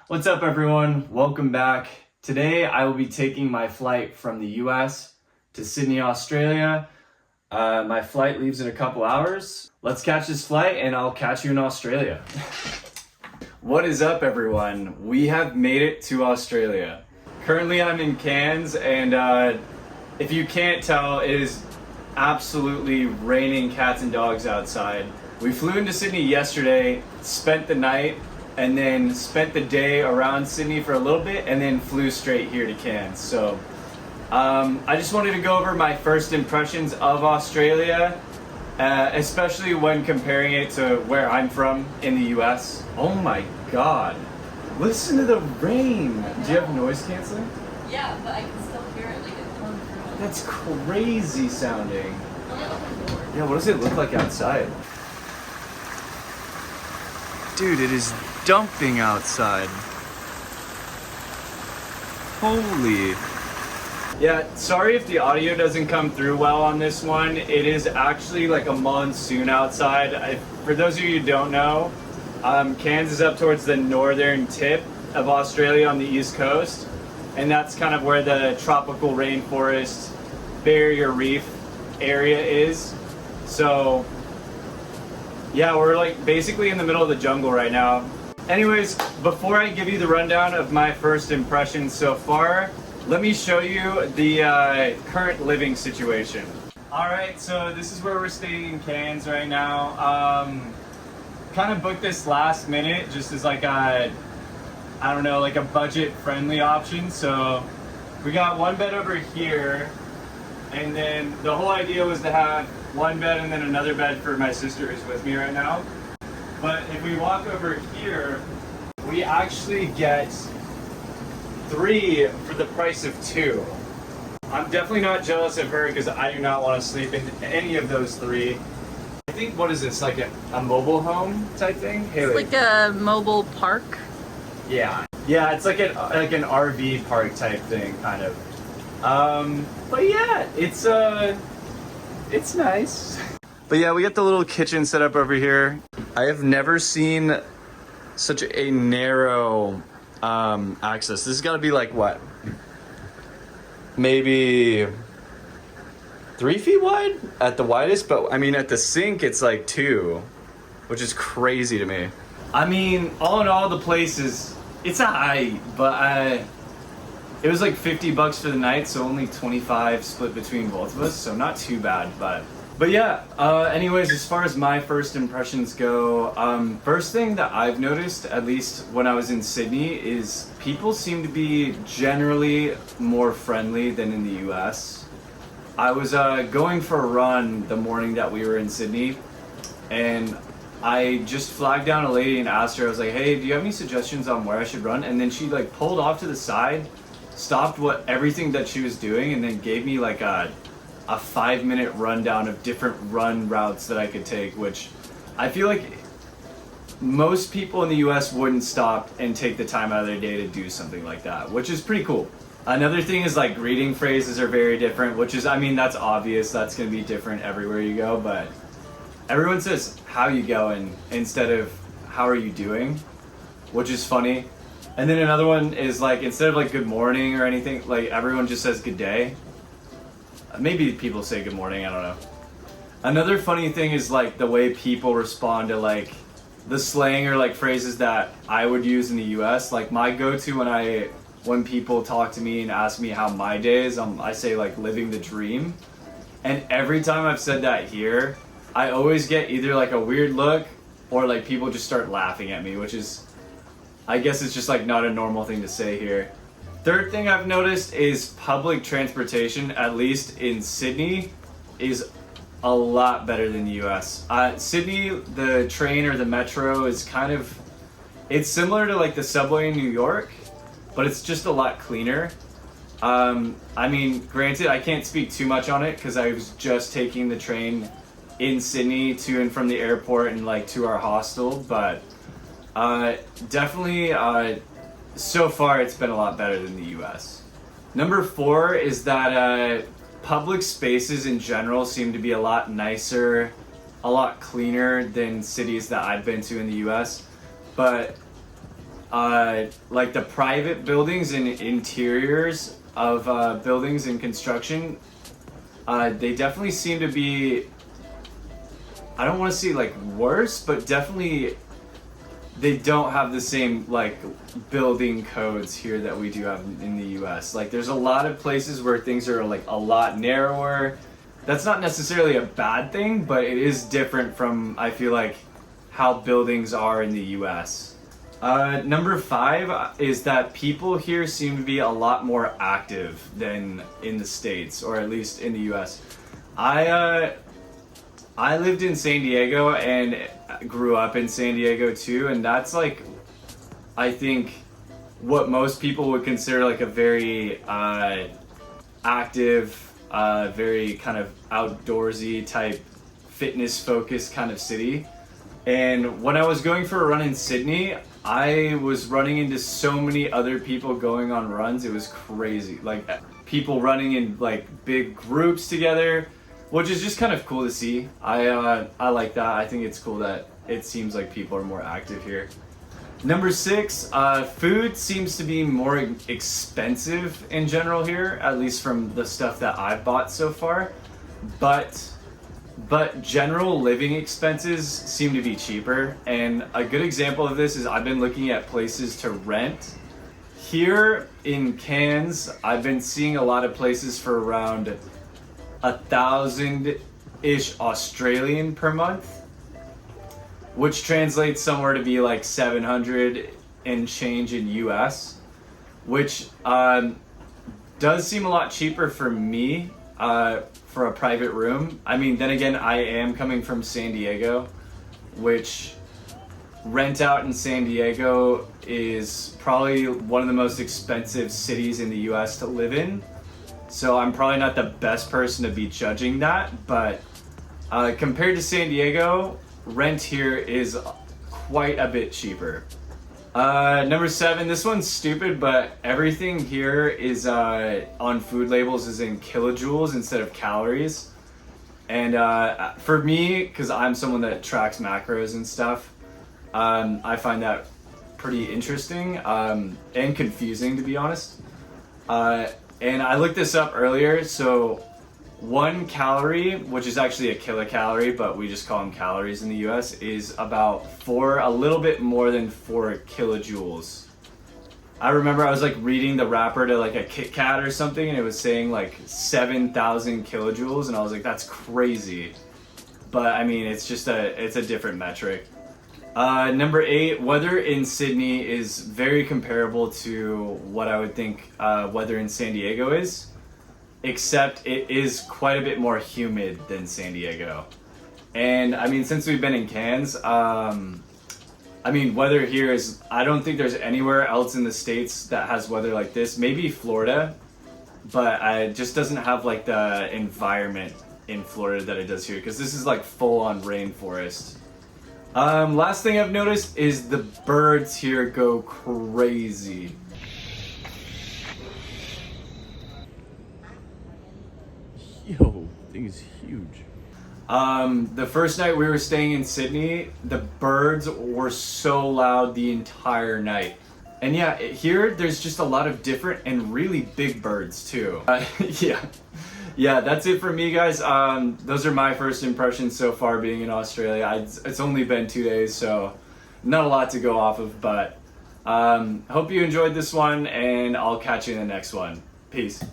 What's up, everyone? Welcome back. Today I will be taking my flight from the US to Sydney, Australia. My flight leaves in a couple hours. Let's catch this flight and I'll catch you in Australia. What is up, everyone? We have made it to Australia. Currently I'm in Cairns and if you can't tell, it is absolutely raining cats and dogs outside. We flew into Sydney yesterday, spent the night, and then spent the day around Sydney for a little bit, and then flew straight here to Cairns. So I just wanted to go over my first impressions of Australia, especially when comparing it to where I'm from in the US. Oh my God, listen to the rain. Do you have noise canceling? Yeah, but I can still hear it like it's coming through. That's crazy sounding. Let me open the door. Yeah, what does it look like outside? Dude, it is dumping outside. Holy. Yeah, sorry if the audio doesn't come through well on this one. It is actually like a monsoon outside. For those of you who don't know, Cairns is up towards the northern tip of Australia on the east coast. And that's kind of where the tropical rainforest barrier reef area is. So yeah, we're like basically in the middle of the jungle right now. Anyways, before I give you the rundown of my first impressions so far, let me show you the current living situation. All right, so this is where we're staying in Cairns right now. Kind of booked this last minute just as like a, I don't know, like a budget friendly option. So we got one bed over here, and then the whole idea was to have one bed and then another bed for my sister who's with me right now. But if we walk over here, we actually get 3 for the price of 2. I'm definitely not jealous of her because I do not want to sleep in any of those 3. I think, what is this, like a mobile home type thing? Haley. It's like a mobile park. Yeah. Yeah, it's like an RV park type thing, kind of. But yeah, it's nice. But yeah, we got the little kitchen set up over here. I have never seen such a narrow access. This has got to be like what? Maybe 3 feet wide at the widest, but I mean at the sink it's like 2, which is crazy to me. I mean, all in all, the place it's a high, but it was like $50 for the night, so only 25 split between both of us, so not too bad. But yeah, anyways, as far as my first impressions go, first thing that I've noticed, at least when I was in Sydney, is people seem to be generally more friendly than in the US. I was going for a run the morning that we were in Sydney, and I just flagged down a lady and asked her, I was like, hey, do you have any suggestions on where I should run? And then she like pulled off to the side, stopped everything that she was doing, and then gave me like a 5-minute rundown of different run routes that I could take, which I feel like most people in the US wouldn't stop and take the time out of their day to do something like that, which is pretty cool. Another thing is like greeting phrases are very different, which is, I mean, that's obvious, that's gonna be different everywhere you go, but everyone says how you going instead of how are you doing, which is funny. And then another one is like, instead of like good morning or anything, like everyone just says good day. Maybe people say good morning, I don't know. Another funny thing is like the way people respond to like the slang or like phrases that I would use in the US. Like my go-to when people talk to me and ask me how my day is, I say like living the dream. And every time I've said that here, I always get either like a weird look or like people just start laughing at me, which is, I guess it's just like not a normal thing to say here. Third thing I've noticed is public transportation, at least in Sydney, is a lot better than the US. Sydney, the train or the metro is kind of, it's similar to like the subway in New York, but it's just a lot cleaner. I mean, granted, I can't speak too much on it because I was just taking the train in Sydney to and from the airport and like to our hostel, but definitely so far it's been a lot better than the US. Number 4 is that public spaces in general seem to be a lot nicer, a lot cleaner than cities that I've been to in the US. But like the private buildings and interiors of buildings and construction, they definitely seem to be, I don't want to say like worse, but definitely they don't have the same like building codes here that we do have in the US. Like there's a lot of places where things are like a lot narrower. That's not necessarily a bad thing, but it is different from, I feel like, how buildings are in the US. Number 5 is that people here seem to be a lot more active than in the States, or at least in the US. I lived in San Diego and grew up in San Diego too, and that's like, I think, what most people would consider like a very active, very kind of outdoorsy type, fitness focused kind of city. And when I was going for a run in Sydney, I was running into so many other people going on runs. It was crazy. Like people running in like big groups together, which is just kind of cool to see. I like that. I think it's cool that it seems like people are more active here. Number 6, food seems to be more expensive in general here, at least from the stuff that I've bought so far. But general living expenses seem to be cheaper. And a good example of this is I've been looking at places to rent. Here in Cairns, I've been seeing a lot of places for around 1,000-ish Australian per month, which translates somewhere to be like 700 and change in US, which does seem a lot cheaper for me for a private room. I mean, then again, I am coming from San Diego, which rent out in San Diego is probably one of the most expensive cities in the US to live in. So I'm probably not the best person to be judging that, but compared to San Diego, rent here is quite a bit cheaper. Number 7, this one's stupid, but everything here is on food labels is in kilojoules instead of calories. And for me, because I'm someone that tracks macros and stuff, I find that pretty interesting and confusing, to be honest. And I looked this up earlier, so 1 calorie, which is actually a kilocalorie, but we just call them calories in the US, is about a little bit more than 4 kilojoules. I remember I was like reading the wrapper to like a Kit Kat or something, and it was saying like 7,000 kilojoules, and I was like, that's crazy. But I mean, it's a different metric. Number 8, weather in Sydney is very comparable to what I would think weather in San Diego is, except it is quite a bit more humid than San Diego. And I mean, since we've been in Cairns, I mean, weather here is, I don't think there's anywhere else in the States that has weather like this. Maybe Florida, but it just doesn't have like the environment in Florida that it does here, because this is like full on rainforest. Last thing I've noticed is the birds here go crazy. Yo, thing is huge. The first night we were staying in Sydney, the birds were so loud the entire night. And yeah, here there's just a lot of different and really big birds too. Yeah, that's it for me, guys. Those are my first impressions so far being in Australia. It's only been 2 days, so not a lot to go off of, but hope you enjoyed this one, and I'll catch you in the next one. Peace.